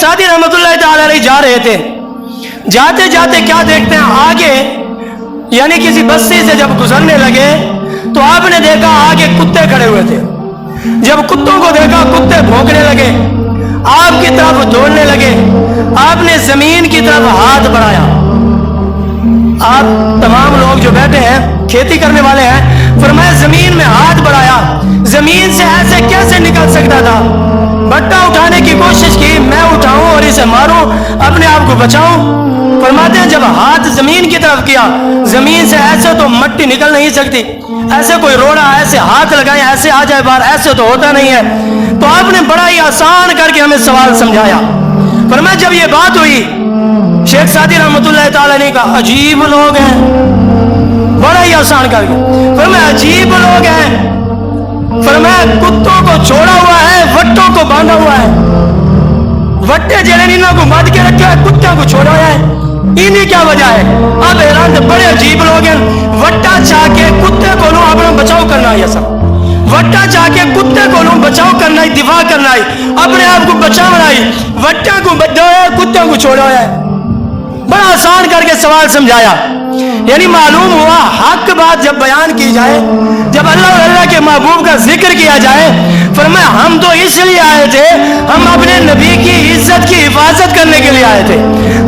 Saadi رحمۃ اللہ تعالی علیہ جا رہے تھے. جاتے جاتے کیا دیکھتے ہیں آگے, یعنی کسی بستی سے جب گزرنے لگے تو آپ نے دیکھا آگے کتے کھڑے ہوئے تھے. جب کتوں کو دیکھا کتے بھونکنے لگے, آپ کی طرف دوڑنے لگے. آپ نے زمین کی طرف ہاتھ بڑھایا. آپ تمام لوگ جو بیٹھے ہیں کھیتی کرنے والے ہیں, فرمایا زمین میں ہاتھ بڑھایا. زمین سے ایسے کیسے نکل سکتا تھا؟ بٹا اٹھانے کی کوشش کی, میں اٹھاؤں اور اسے ماروں, اپنے آپ کو بچاؤں. فرماتے ہیں جب ہاتھ زمین کی طرف کیا, زمین سے ایسے تو مٹی نکل نہیں سکتی, ایسے کوئی روڑا ایسے ہاتھ لگائیں ایسے آ جائے باہر, ایسے تو ہوتا نہیں ہے. تو آپ نے بڑا ہی آسان کر کے ہمیں سوال سمجھایا. فرمایا جب یہ بات ہوئی, شیخ سعدی رحمۃ اللہ تعالی نے کہا عجیب لوگ ہیں, بڑا ہی آسان کر کے. فرمایا عجیب لوگ ہیں. فرمایا کتوں کو چھوڑا ہوا ہے, وٹوں کو باندھا ہوا ہے. وٹے جڑے انہوں کو باندھ کے رکھا ہے, کتوں کو چھوڑا ہوا ہے. انہیں کیا وجہ ہے؟ اب حیران تھے, بڑے عجیب لوگ ہیں. وٹا چاہ کے کتے کو لوں اپنا بچاؤ کرنا ہے. ایسا وٹا چاہ کے کتے کو لوں بچاؤ کرنا ہے, دفاع کرنا ہے, اپنے آپ کو بچانا ہے. وٹا کو بچایا, کتوں کو چھوڑا ہوا ہے. بڑا آسان کر کے سوال سمجھایا. یعنی معلوم ہوا حق بات جب بیان کی جائے, جب اللہ اور اللہ کے محبوب کا ذکر کیا جائے, فرمایا ہم تو اس لیے آئے تھے, ہم اپنے نبی کی عزت کی حفاظت کرنے کے لیے آئے تھے.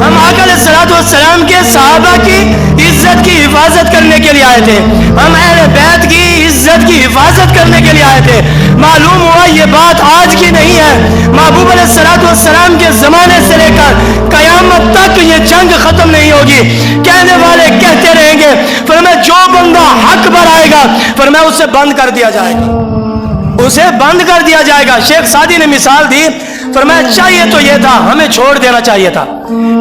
ہم آقا علیہ الصلوۃ والسلام کے صحابہ کی عزت کی حفاظت کرنے کے لیے آئے تھے. ہم اہل بیت کی عزت کی حفاظت کرنے کے لیے آئے تھے. معلوم ہوا یہ بات آج کی نہیں ہے, محبوب علیہ الصلوۃ والسلام کے زمانے سے لے کر قیامت تک یہ جنگ ختم نہیں ہوگی. کہنے والے کہتے رہیں گے. فرمایا جو بندہ حق پر آئے گا, فرمایا اسے بند کر دیا جائے گا, اسے بند کر دیا جائے گا. شیخ سعدی نے مثال دی, فرمایا چاہیے تو یہ تھا ہمیں چھوڑ دینا چاہیے تھا,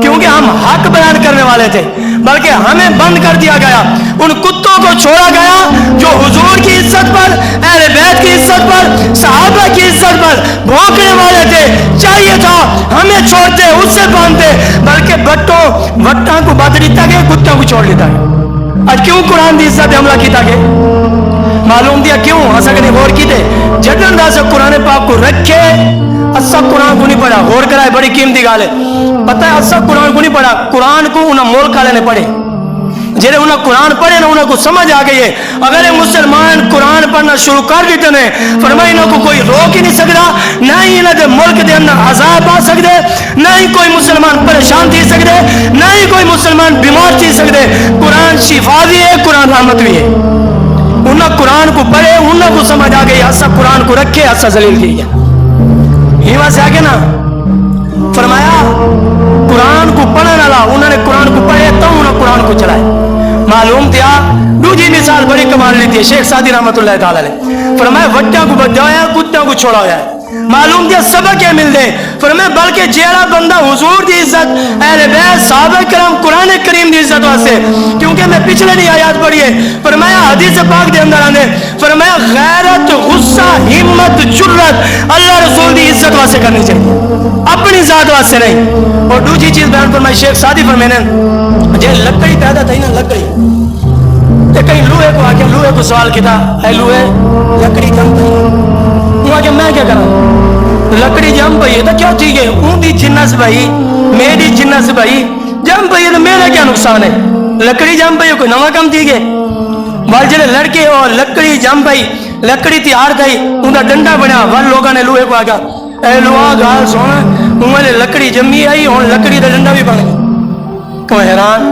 کیونکہ ہم حق بیان کرنے والے تھے, بلکہ ہمیں بند کر دیا گیا. ان کتوں کو چھوڑا گیا جو حضور کی عزت پر, اہل بیت کی عزت پر, صحابہ کی عزت پر بھونکنے والے تھے. چاہیے تھا ہمیں چھوڑتے, اس سے باندھتے, بلکہ وٹاں کو باندھ دیتا گیا, کتوں کو چھوڑ لیتا گیا. آج کیوں قرآن کی عزت حملہ کیتا گیا؟ معلوم دیا کیوں؟ اسا کنے غور کیتے جدن دا سے قرآن پاک کو رکھے, اسا قرآن کو نہیں پڑھا. غور کرائے, بڑی قیمتی گال ہے. پتہ ہے اسا قرآن کو نہیں پڑھا, قرآن کو انہاں ملک والے نے پڑھے. جہاں انہاں قرآن پڑھے نا انہاں کو سمجھ آ گئی ہے. اگر یہ مسلمان قرآن پڑھنا شروع کر دیتے ہیں, فرمایا انہاں کو کوئی روک ہی نہیں سکتا, نہ ہی انہاں دے ملک دے اندر عذاب آ سکتے, نہ ہی کوئی مسلمان پریشان تھی سکتے, نہ ہی کوئی مسلمان بیمار تھی سکتے. قرآن شفا بھی ہے, قرآن رحمت بھی ہے. انہاں قرآن کو پڑھے, انہاں کو سمجھ آ گئی, اسا قرآن کو رکھے, اسا ذلیل کی گیا. یہ وہاں سے آگے نا فرمایا قرآن کو پڑھنے والا, انہوں نے قرآن کو پڑھے تو انہوں نے قرآن کو چلائے. معلوم تھا دوسری مثال بڑی کمال لی تھی شیخ سعدی رحمۃ اللہ تعالی نے. فرمایا وٹیاں کو بچایا, کتوں کو چھوڑا ہوا ہے. معلوم تھا سبق کیا مل دے. فرمایا بلکہ جیڑا بندہ حضور دی عزت, اہل بیت, صحابہ کرام, قرآن کریم دی عزت واسطے, کیونکہ میں پچھلے نہیں آیات پڑھی ہے. فرمایا حدیث پاک دے اندر آنے, فرمایا غیرت, غصہ, ہمت, جرت اللہ رسول دی عزت واسطے کرنی چاہیے, اپنی ذات واسطے نہیں. اور دوسری چیز بیان فرمائی شیخ سعدی فرمانے, جے لکڑی پیدا تھی نا, لکڑی تے کہیں لوہے کو آ کے لوہے کو سوال کیتا, اے لوہے لکڑی جم پئی, وہ آ کے میں کیا کروں, لکڑی جم پئی ہے تو کیا ٹھیک ہے, اون دی جنس بھائی, میری جنس بھائی جم پئی ہے تو میرا کیا نقصان ہے. لکڑی جم پئی کوئی نواں کم ٹھیک ہے. بال جڑے لڑکے اور لکڑی جم پئی, لکڑی تیار تھی, ان کا ڈنڈا بنیا, ون لوگوں نے لوہے کو آ گیا, اے لوہا گال سونا, انہوں لکڑی جمی آئی, اور لکڑی کا ڈنڈا بھی بن گیا. تو حیران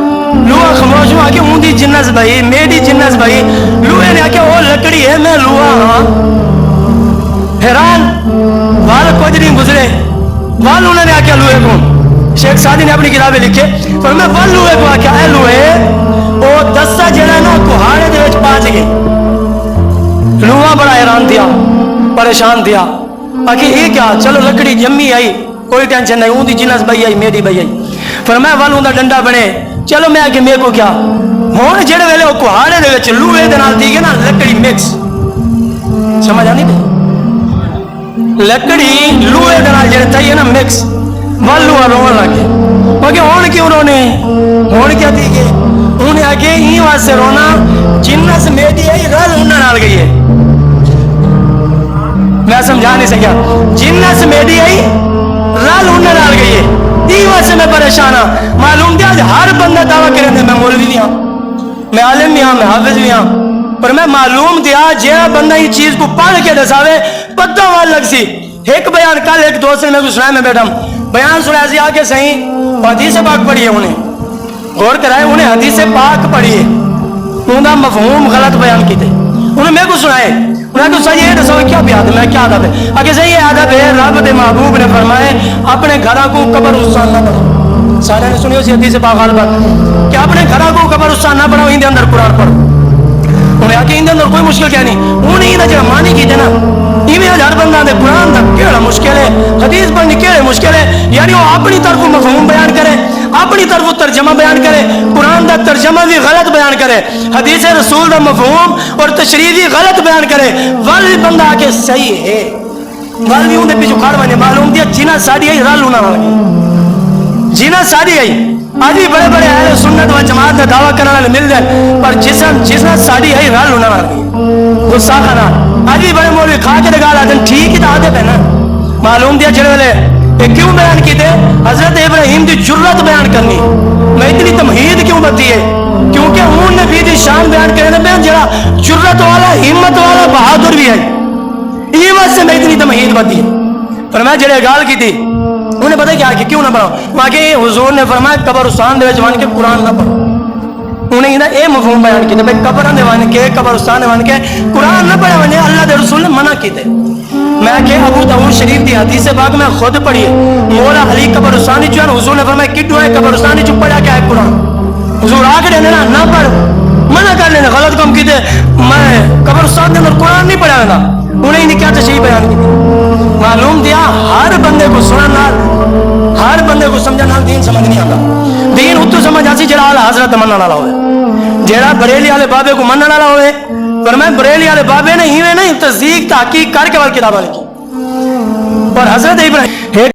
لوہا خاموش ہوا کہ اون دی جنس بھائی, میری جنس بھائی. لوہے نے آکھیا وہ لکڑی ہے, میں لوہا ہاں. حیران وال کچھ نہیں گزرے, وال انہوں نے آکھیا لوہے کو. شیخ سعدی نے اپنی کتابیں لکھے, پر میں ول لوہے کو آکھیا اے لوہے وہ دسا جڑا نا کوہاڑے دے وچ پاج گئی. لوہا بڑا حیران تھیا, پریشان تھیا, آکھے یہ کیا, چلو لکڑی جمی آئی, کوئی ٹینشن نہیں, اون دی جنس بھائی آئی, میری بھائی آئی. فرمایا ول اون دا ڈنڈا بنے, چلو میں آگے میرے کو کیا. ہوں جہے ویلے وہ کوہاڑے دے وچ لوہے دے نال دی گئی نا لکڑی مکس, سمجھ آ نہیں پئی, لکڑی لوہے دے نال جڑے تھی ہے نا مکس, ول لوہا رون لگ گیا. وہ کہ ہوں کیوں رونے, ہوں کیا دی گئی, انہیں آگے ہی واسطے رونا, جنس میری آئی رل انہاں نال گئی ہے. میں سمجھا نہیں سکیا, جنس میری آئی رل انہاں نال گئی ہے. واسطے میں پریشان ہاں. معلوم دیا ہر بندہ دعویٰ کریں دے میں مولوی بھی ہاں, میں عالم بھی ہاں, میں حافظ بھی ہاں, پر میں معلوم دیا جہاں بندہ یہ چیز کو پڑھ کے دساوے پتہ وال لگ سی. ایک بیان کل ایک دوست نے میں کو سنایا, میں بیٹھا بیان سنایا سی آ کے صحیح حدیث پاک پڑھی ہے, انہیں غور کرائے, انہیں حدیث پاک پڑھی ہے, انہوں مفہوم غلط بیان کیتے, انہیں میں کو سنائے, انہیں تو صحیح ہے دسو کیا بیاد ہے, میں کیا عادت ہے آگے صحیح ہے عادت ہے. رب دے محبوب نے فرمائے اپنے گھرہ کو قبرستان نہ پڑھو. سارے نے سنی اسی حدیث پاک غالبا کہ اپنے گھرہ کو قبرستان نہ پڑھو, ان دے اندر قرآن پڑھو. انہیں آگے ان دے اندر کوئی مشکل کیا نہیں, انہیں یہ جب مانی کی تھے نا ایویں ہزار بندہ دے قرآن دا کیڑا مشکل ہے, حدیث پڑھنی کیڑے مشکل ہے. یعنی وہ اپنی طرف مفہوم بیان کرے, اپنی طرف ترجمہ بیان کرے, قرآن دا ترجمہ بھی غلط بیان کرے, حدیث رسول دا مفہوم اور تشریح بھی غلط بیان کرے, وال بندہ آگے صحیح ہے وال بھی انہیں پیچھو کھاڑ بنے. معلوم دیا جنہ ساڑی آئی رال ہونا لگی, جنہ ساڑی آئی آج بھی بڑے بڑے اہل سنت و جماعت کا دعویٰ کرنے والے مل جائے, پر جسنا ساڑی آئی رال ہونا لگی غصہ کھانا. آج بھی بڑے مولوی کھا کے لگا لاتے ٹھیک ہی تو آتے پہ نا. معلوم دیا چلے والے یہ کیوں بیان کی تھے, حضرت ابراہیم کی جرت بیان کرنی, میں اتنی تمہید کیوں بتی ہے کیونکہ انہوں نے بھی شان بیان کرنے بیان جڑا جرت والا ہمت والا بہادر بھی ہے, یہ وجہ سے میں اتنی تمہید بتی ہے. پر میں جڑے گال کی تھی انہیں پتہ کیا کہ کیوں نہ پڑھو, وہاں کے حضور نے فرمایا قبرستان دے جوان کے قرآن نہ پڑھو. انہیں یہ مفہوم بیان کیتے بھائی قبر دیوان کے قبرستان دیوان کے قرآن نہ پڑھے ونجے, اللہ دے رسول نے منع کیتے. میں کہ ابو داؤد شریف دی حدیث پاک میں خود پڑھی ہے, مولا علی قبرستانی جو ہے حضور نے فرمایا کڈو ہے قبرستانی جو پڑھا کیا ہے قرآن. حضور آ کے دینا نہ پڑھ, منع کر لینا, غلط کام کیتے. میں قبرستان دے اندر قرآن نہیں پڑھا نا, انہیں نے کیا تشریح بیان کی. معلوم دیا ہر بندے کو سننا, ہر بندے کو سمجھنا دین سمجھ نہیں آتا. دین اتو سمجھ آسی جڑا اعلی حضرت منع والا ہوئے, جڑا بریلی والے بابے کو منع والا ہوئے. پر میں بریلی والے بابے نے ہی نہیں تصدیق تحقیق کر کے وال کتابیں لکھی, اور حضرت ابراہیم